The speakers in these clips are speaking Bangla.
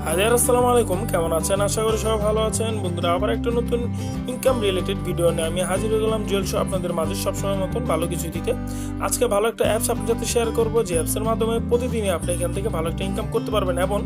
হাজার আসসালামু আলাইকুম, কেমন আছেন? আশা করি সবাই ভালো আছেন। বন্ধুরা, আবার একটা নতুন ইনকাম রিলেটেড ভিডিও নিয়ে আমি হাজির হয়ে গেলাম জুয়েল শো আপনাদের মাঝে সবসময় মতন ভালো কিছু দিতে। আজকে ভালো একটা অ্যাপস আপনার সাথে শেয়ার করবো, যে অ্যাপসের মাধ্যমে প্রতিদিনই আপনি এখান থেকে ভালো একটা ইনকাম করতে পারবেন এবং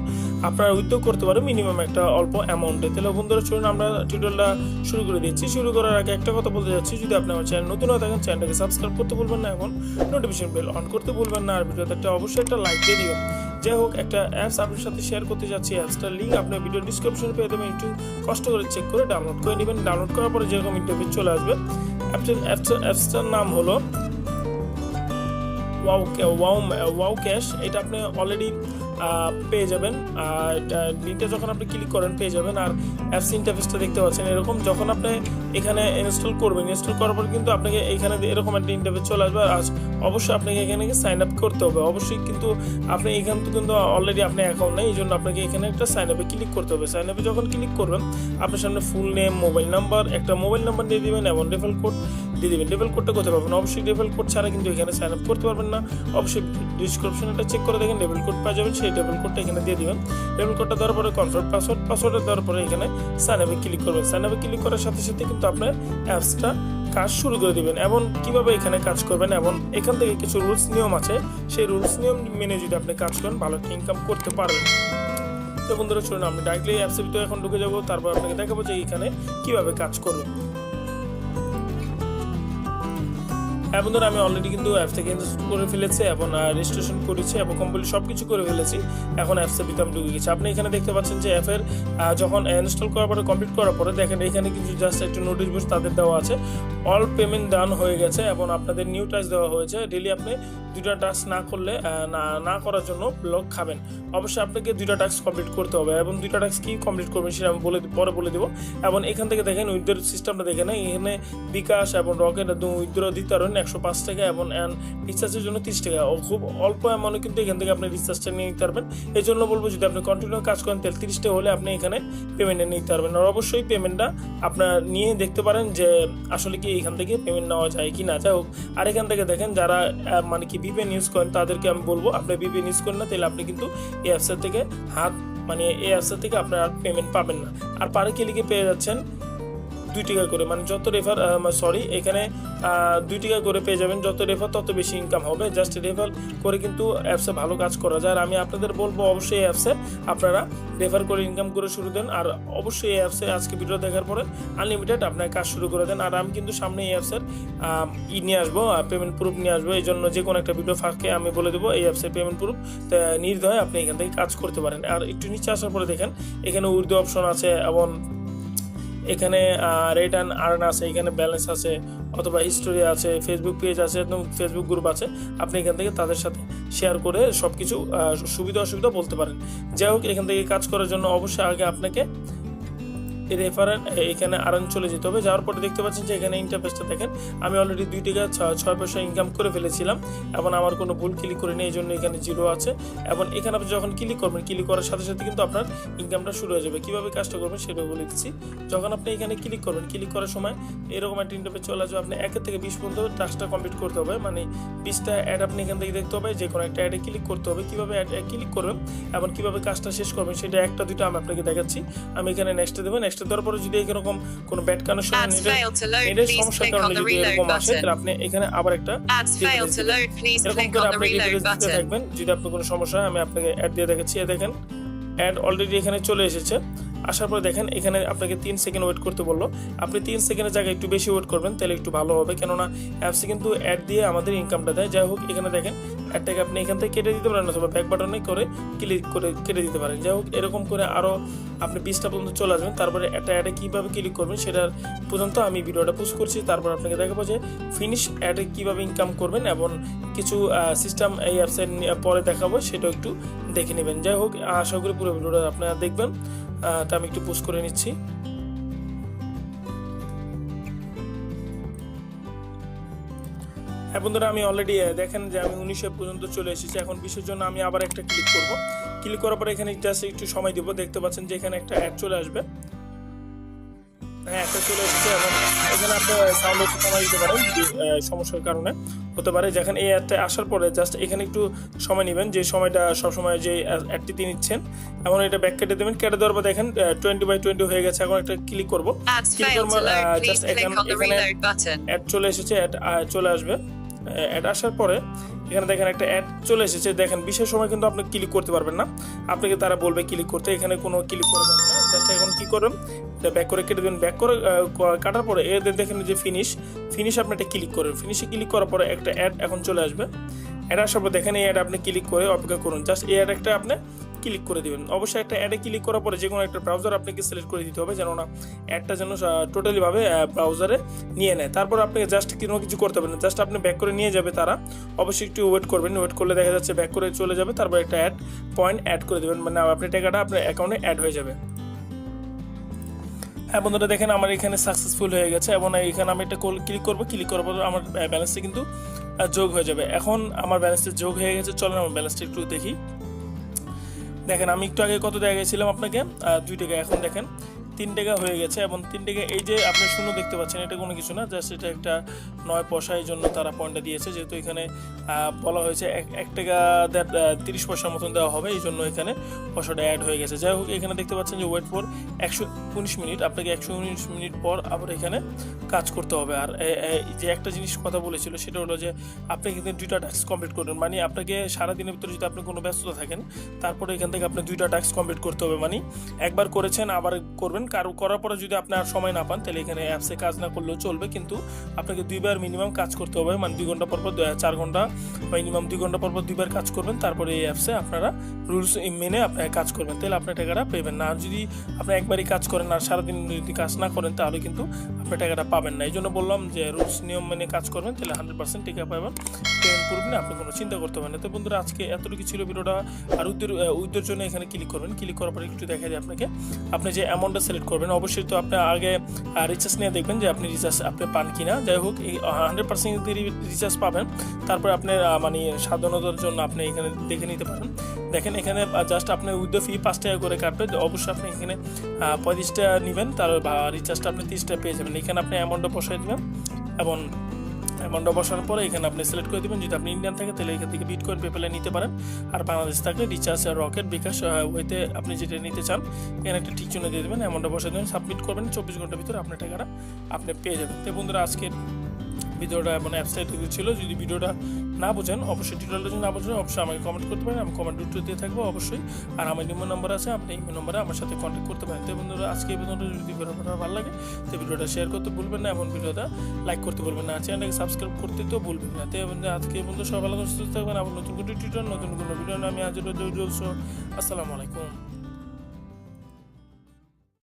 আপনার উদ্যোগ করতে পারবেন মিনিমাম একটা অল্প অ্যামাউন্টে। তাহলে বন্ধুরা চলুন আমরা টিউটোরিয়ালটা শুরু করে দিচ্ছি। শুরু করার আগে একটা কথা বলতে যাচ্ছি, যদি আপনি আমার চ্যানেল নতুন হয়ে থাকেন চ্যানেলটাকে সাবস্ক্রাইব করতে ভুলবেন না এবং নোটিফিকেশন বেল অন করতে ভুলবেন না। আর ভিডিওতে অবশ্যই একটা লাইক দিয়ে দিবেন। যাই হোক, একটা অ্যাপস আপনার সাথে শেয়ার করতে যাচ্ছি। অ্যাপসটার লিঙ্ক আপনার ভিডিও ডিসক্রিপশনে পেয়ে দেবেন, একটু কষ্ট করে চেক করে ডাউনলোড করে নেবেন। ডাউনলোড করার পরে যেরকম ইন্টারভিউ চলে আসবে, অ্যাপসটার নাম হলো ওয়াও ক্যাশ। এটা আপনি অলরেডি পেয়ে যাবেন। লিঙ্কটা যখন আপনি ক্লিক করেন পেয়ে যাবেন। আর অ্যাপস ইন্টারফেসটা দেখতে পাচ্ছেন এরকম। যখন আপনি এখানে ইনস্টল করবেন, ইনস্টল করার পর কিন্তু আপনাকে এখানে এরকম একটা ইন্টারফেস চলে আসবে। আর অবশ্যই আপনাকে এখানে সাইন আপ করতে হবে অবশ্যই। কিন্তু আপনি এখান থেকে কিন্তু অলরেডি আপনার অ্যাকাউন্ট নেই, এই জন্য আপনাকে এখানে একটা সাইন আপে ক্লিক করতে হবে। সাইন আপে যখন ক্লিক করবেন আপনার সামনে ফুল নেম, মোবাইল নাম্বার, একটা মোবাইল নাম্বার দিয়ে দেবেন এবং রেফারেল কোড দিয়ে দেবেন। রেফারেল কোডটা কোথায় পাবেন? অবশ্যই রেফারেল কোড ছাড়া কিন্তু এখানে সাইন আপ করতে পারবেন না। অবশ্যই ডিসক্রিপশনটা চেক করে দেখেন, রেফারেল কোড পাওয়া যাবেন। সেই রেফারেল কোডটা এখানে দিয়ে দিবেন। রেফারেল কোডটা দেওয়ার পরে কনফার্ম পাসওয়ার্ডটা দেওয়ার পরে এখানে সাইন আপে ক্লিক করবেন। সাইন আপে ক্লিক করার সাথে সাথে কিন্তু আপনার অ্যাপসটা কাজ শুরু করে দিবেন। এবং কিভাবে এখানে কাজ করবেন এবং এখান থেকে কিছু রুলস নিয়ম আছে, সেই রুলস নিয়ম মেনে যদি আপনি কাজ করেন ভালো একটা ইনকাম করতে পারবেন। তো বন্ধুরা চলুন আমি ডাইরেক্টলি অ্যাপসের ভিতরে এখন ঢুকে যাবো, তারপর আপনাকে দেখাবো যে এখানে কিভাবে কাজ করবেন। হ্যাঁ বন্ধুরা, আমি অলরেডি কিন্তু অ্যাপ থেকে ইনস্টল করে ফেলেছি এবং রেজিস্ট্রেশন করেছি এবং কমপ্লিট সব কিছু করে ফেলেছি। এখন অ্যাপসের ভিতরে আমি ঢুকে গেছি। আপনি এখানে দেখতে পাচ্ছেন যে অ্যাপের যখন ইনস্টল করার পরে কমপ্লিট করার পরে দেখেন এখানে কিন্তু জাস্ট একটু নোটিশ বোর্ড তাদের দেওয়া আছে, অল পেমেন্ট ডান হয়ে গেছে এবং আপনাদের নিউ টাস্ক দেওয়া হয়েছে। ডেলি আপনি 2টা টাস্ক না করলে না করার জন্য ব্লক খাবেন। অবশ্যই আপনাকে 2টা টাস্ক কমপ্লিট করতে হবে এবং 2টা টাস্ক কি কমপ্লিট করবেন সেটা আমি পরে বলে দেবো। এবং এখান থেকে দেখেন উইথড্র সিস্টেমটা দেখেন, এখানে বিকাশ এবং রকেট উইথড্র দিতে পারবেন 105 টাকা এবং রিচার্জের জন্য 30 টাকা। খুব অল্প অ্যামাউন্টে কিন্তু এখান থেকে আপনি রিচার্জটা নিয়ে নিতে পারবেন। এই জন্য বলবো যদি আপনি কন্টিনিউ কাজ করেন তাহলে 30 টাকা হলে আপনি এখানে পেমেন্টে নিতে পারবেন। আর অবশ্যই পেমেন্টটা আপনার নিয়ে দেখতে পারেন যে আসলে কি এখান থেকে পেমেন্ট নেওয়া যায় কি না। যাই হোক, আর এখান থেকে দেখেন যারা মানে কি ভিপিএন ইউজ করেন তাদেরকে আমি বলবো আপনি ভিপিএন ইউজ করেন না, তাহলে আপনি কিন্তু এই অ্যাপসের থেকে এই অ্যাপসের থেকে আপনার আর পেমেন্ট পাবেন না। আর পারে ক্লিকে পেয়ে যাচ্ছেন 2 টাকা করে, মানে যত রেফার এখানে 2 টাকা করে পেয়ে যাবেন। যত রেফার তত বেশি ইনকাম হবে। জাস্ট রেফার করে কিন্তু অ্যাপসে ভালো কাজ করা যায়। আর আমি আপনাদের বলবো অবশ্যই এই অ্যাপসে আপনারা রেফার করে ইনকাম করে শুরু দেন। আর অবশ্যই এই অ্যাপসে আজকে ভিডিও দেখার পরে আনলিমিটেড আপনার কাজ শুরু করে দেন। আর আমি কিন্তু সামনে এই অ্যাপসের নিয়ে আসবো, পেমেন্ট প্রুফ নিয়ে আসবো। এই জন্য যে কোনো একটা ভিডিও ফাঁকে আমি বলে দেবো এই অ্যাপসের পেমেন্ট প্রুফ নির্ভয়ে আপনি এখান থেকে কাজ করতে পারেন। আর একটু নিচে আসার পরে দেখেন এখানে উর্দু অপশন আছে এবং এখানে রেট অ্যান্ড আর্ন আছে, এখানে ব্যালেন্স আছে অথবা হিস্টোরি আছে, ফেসবুক পেজ আছে, একদম ফেসবুক গ্রুপ আছে। আপনি এখান থেকে তাদের সাথে শেয়ার করে সব কিছু সুবিধা অসুবিধা বলতে পারেন। যাই হোক, এখান থেকে কাজ করার জন্য অবশ্যই আগে আপনাকে রেফারেল এখানে আর্ন চলে যেতে হবে। যাওয়ার পরে দেখতে পাচ্ছেন যে এখানে ইন্টারফেসটা দেখেন, আমি অলরেডি 2 টাকা 6 পয়সা ইনকাম করে ফেলেছিলাম এবং আমার কোনো ভুল ক্লিক করিনি, এই জন্য এখানে 0 আছে। এবং এখানে আপনি যখন ক্লিক করবেন, ক্লিক করার সাথে সাথে কিন্তু আপনার ইনকামটা শুরু হয়ে যাবে। কীভাবে কাজটা করবেন সেটাও বলে দিচ্ছি। যখন আপনি এখানে ক্লিক করবেন, ক্লিক করার সময় এরকম একটা ইন্টারফেস চলে আসবে। আপনি 1 থেকে 20 পর্যন্ত টাস্কটা কমপ্লিট করতে হবে, মানে 20টা অ্যাড আপনি এখান থেকে দেখতে হবে। যে কোনো একটা অ্যাডে ক্লিক করতে হবে। কীভাবে ক্লিক করবেন এবং কীভাবে কাজটা শেষ করবেন সেটা একটা দুটো আমি আপনাকে দেখাচ্ছি। আমি এখানে নেক্সটে দেবেন। নেক্সটে দেওয়ার পরে যদি এরকম কোনো ব্যাড কানেকশন এর সমস্যার কারণে যদি এরকম আসে তাহলে আপনি এখানে আবার একটা এরকম করে আপনি দিতে থাকবেন। যদি আপনার কোনো সমস্যা হয় আমি আপনাকে অ্যাড দিয়ে দেখাচ্ছি। দেখেন অ্যাড অলরেডি এখানে চলে এসেছে। আসার পরে দেখেন এখানে আপনাকে 3 সেকেন্ড ওয়েট করতে বললো। আপনি 3 সেকেন্ডের জায়গায় একটু বেশি ওয়েট করবেন, তাহলে একটু ভালো হবে, কেননা অ্যাপসে কিন্তু অ্যাড দিয়ে আমাদের ইনকামটা দেয়। যাই হোক, এখানে দেখেন অ্যাডটাকে আপনি এখান থেকে কেটে দিতে পারেন অথবা ব্যাক বাটনে করে ক্লিক করে কেটে দিতে পারেন। যাই হোক, এরকম করে আরও আপনি 20টা পর্যন্ত চলে আসবেন। তারপরে একটা অ্যাডে কীভাবে ক্লিক করবেন সেটার পর্যন্ত আমি ভিডিওটা পোস্ট করছি। তারপর আপনাকে দেখাবো যে ফিনিশ অ্যাডে কীভাবে ইনকাম করবেন এবং কিছু সিস্টেম এই অ্যাপসের পরে দেখাবো, সেটাও একটু দেখে নেবেন। যাই হোক, আশা করি পুরো ভিডিওটা আপনারা দেখবেন। তা আমি একটু পোস্ট করে নিচ্ছি। হ্যাঁ বন্ধুরা, আমি অলরেডি দেখেন যে আমি 19 পর্যন্ত চলে এসেছি। এখন 20-এর জন্য আমি আবার একটা ক্লিক করব। ক্লিক করার পরে এখানে জাস্ট একটু সময় দেবো। দেখতে পাচ্ছেন যে এখানে একটা অ্যাড চলে আসবে। হ্যাঁ, একটা চলে এসেছে এবং এখানে আপনি সাউন্ড একটু কমাই দিতে পারেন যদি সমস্যার কারণে হতে পারে। যখন এই অ্যাডটা আসার পরে জাস্ট এখানে একটু সময় নেবেন, যে সময়টা সবসময় যে অ্যাডটিতে নিচ্ছেন, এমন এটা ব্যাক কেটে দেবেন। কেটে দেওয়ার পর দেখেন 20/20 হয়ে গেছে। এখন একটা ক্লিক করবো, ক্লিক করবো জাস্ট এখানে অ্যাড চলে এসেছে, অ্যাড চলে আসবে। অ্যাড আসার পরে এখানে দেখেন একটা অ্যাড চলে এসেছে। দেখেন বিশেষ সময় কিন্তু আপনি ক্লিক করতে পারবেন না, আপনাকে তারা বলবে ক্লিক করতে, এখানে কোনো ক্লিক করা যাবে না। জাস্ট এখন কি করবেন, এটা ব্যাক করে কেটে দেবেন। ব্যাক করে কাটার পরে এদের দেখেন যে ফিনিশ আপনি এটা ক্লিক করবেন। ফিনিশে ক্লিক করার পরে একটা অ্যাড এখন চলে আসবে। অ্যাড আসার পর দেখেন এই অ্যাড আপনি ক্লিক করে অপেক্ষা করুন। জাস্ট এই অ্যাড একটা আপনি ক্লিক করে দিবেন। অবশ্যই একটা অ্যাডে ক্লিক করার পরে যে কোনো একটা ব্রাউজার আপনাকে সিলেক্ট করে দিতে হবে, যেন না অ্যাডটা যেন টোটালিভাবে ব্রাউজারে নিয়ে নেয়। তারপর আপনাকে জাস্ট কোনো কিছু করতে হবে না, জাস্ট আপনি ব্যাক করে নিয়ে যাবে তারা। অবশ্যই একটু ওয়েট করবেন, ওয়েট করলে দেখা যাচ্ছে ব্যাক করে চলে যাবে। তারপর একটা পয়েন্ট অ্যাড করে দেবেন, মানে আপনার টাকাটা আপনার অ্যাকাউন্টে অ্যাড হয়ে যাবে। হ্যাঁ বন্ধুরা, দেখেন আমার এখানে সাকসেসফুল হয়ে গেছে এবং এখানে আমি একটা ক্লিক করবো। ক্লিক করার পর আমার ব্যালেন্সটা কিন্তু যোগ হয়ে যাবে। এখন আমার ব্যালেন্সটা যোগ হয়ে গেছে। চলেন আমার ব্যালেন্সটা একটু দেখি। দেখেন আমি একটু আগে কত টাকা গেছিলাম আপনাকে 2 টাকা, এখন দেখেন 3 টাকা হয়ে গেছে। এবং 3 টাকা এই যে আপনি শূন্য দেখতে পাচ্ছেন, এটা কোনো কিছু না, জাস্ট এটা একটা 9 পয়সার জন্য তারা পয়েন্টটা দিয়েছে। যেহেতু এখানে বলা হয়েছে 1 টাকা 30 পয়সার মতন দেওয়া হবে, এই জন্য এখানে পয়সাটা অ্যাড হয়ে গেছে। যাই হোক, এখানে দেখতে পাচ্ছেন যে ওয়েট ফর 119 মিনিট, আপনাকে 119 মিনিট পর আবার এখানে কাজ করতে হবে। আর যে একটা জিনিস কথা বলেছিল সেটা হলো যে আপনি কিন্তু 2টা টাস্ক কমপ্লিট করবেন, মানে আপনাকে সারাদিনের ভিতরে যদি আপনি কোনো ব্যস্ততা থাকেন, তারপরে এখান থেকে আপনি 2টা টাস্ক কমপ্লিট করতে হবে। মানে একবার করেছেন আবার করবেন, করার পরে যদি আপনি আর সময় না পান তাহলে এখানে অ্যাপসে কাজ না করলেও চলবে, কিন্তু আপনাকে 2বার মিনিমাম কাজ করতে হবে। মানে 2 ঘন্টা পর 4 ঘন্টা, মিনিমাম 2 ঘন্টা পর 2বার কাজ করবেন, তারপরে এই অ্যাপসে আপনারা রুলস মেনে আপনারা কাজ করবেন, তাহলে আপনার টাকাটা পেবেন না। আর যদি আপনি একবারই কাজ করেন আর সারাদিন যদি কাজ না করেন তাহলে কিন্তু আপনার টাকাটা পাবেন না। এই জন্য বললাম যে রুলস নিয়ম মেনে কাজ করবেন, তাহলে 100% টাকা পাবেন, পেমেন্ট করবেন, আপনি কোনো চিন্তা করতে পারেন না। তো বন্ধুরা, আজকে এতটুকু ছিল ভিডিওটা। আর উইথড্রর জন্য এখানে ক্লিক করবেন। ক্লিক করার পরে একটু দেখা যায় আপনাকে, আপনি যে অ্যামাউন্টটা সিলেক্ট করবেন, অবশ্যই তো আপনি আগে রিচার্জ নিয়ে দেখবেন যে আপনি রিচার্জ আপনি পান কিনা। যাই হোক, এই 100% রিচার্জ পাবেন, তারপরে আপনি মানে সাধারণতার জন্য আপনি এখানে দেখে নিতে পারেন। দেখেন এখানে জাস্ট আপনি উইথড্র ফি 5 টাকা করে কাটবে। অবশ্যই আপনি এখানে 35 টাকা নেবেন, তার রিচার্জটা আপনি 30 টাকা পেয়ে যাবেন। এখানে আপনি অ্যামাউন্টটা বসাই দেবেন এবং অ্যামাউন্টটা বসানোর পরে এখানে আপনি সিলেক্ট করে দেবেন। যদি আপনি ইন্ডিয়ান থাকে তাহলে এখান থেকে বিটকয়েন পেপ্যালে নিতে পারেন, আর বাংলাদেশ থাকলে রিচার্জ রকেট বিকাশ ওইতে আপনি যেটা নিতে চান এখানে একটা ঠিক চিহ্ন দিয়ে দেবেন, অ্যামাউন্টটা বসাই দেবেন, সাবমিট করবেন। 24 ঘন্টার ভিতরে আপনার টাকাটা আপনি পেয়ে যাবেন। তো বন্ধুরা, আজকের ভিডিওটা এবং ওয়েবসাইট ছিল। যদি ভিডিওটা না বোঝেন, অবশ্যই টিউটোরিয়ালটা যদি না বোঝেন অবশ্যই আমাকে কমেন্ট করতে পারেন, আমি কমেন্ট উত্তর দিয়ে থাকবো অবশ্যই। আর আমার ইমেল নাম্বার আছে, আপনি ইমেল নাম্বারে আমার সাথে কন্ট্যাক্ট করতে পারেন। তো বন্ধুরা, আজকে এই ভিডিওটা যদি ভিডিওটা ভালো লাগে তো ভিডিওটা শেয়ার করতে ভুলবেন না এবং ভিডিওটা লাইক করতে ভুলবেন না, চ্যানেলটাকে সাবস্ক্রাইব করতে তো ভুলবেন না। তো বন্ধুরা, আজকে বন্ধু সব ভালো সুস্থ থাকবেন। আবার নতুন কোনো টিউটোরিয়াল, নতুন কোনো ভিডিও আমি হাজির হতে চলছি। আসসালামু আলাইকুম।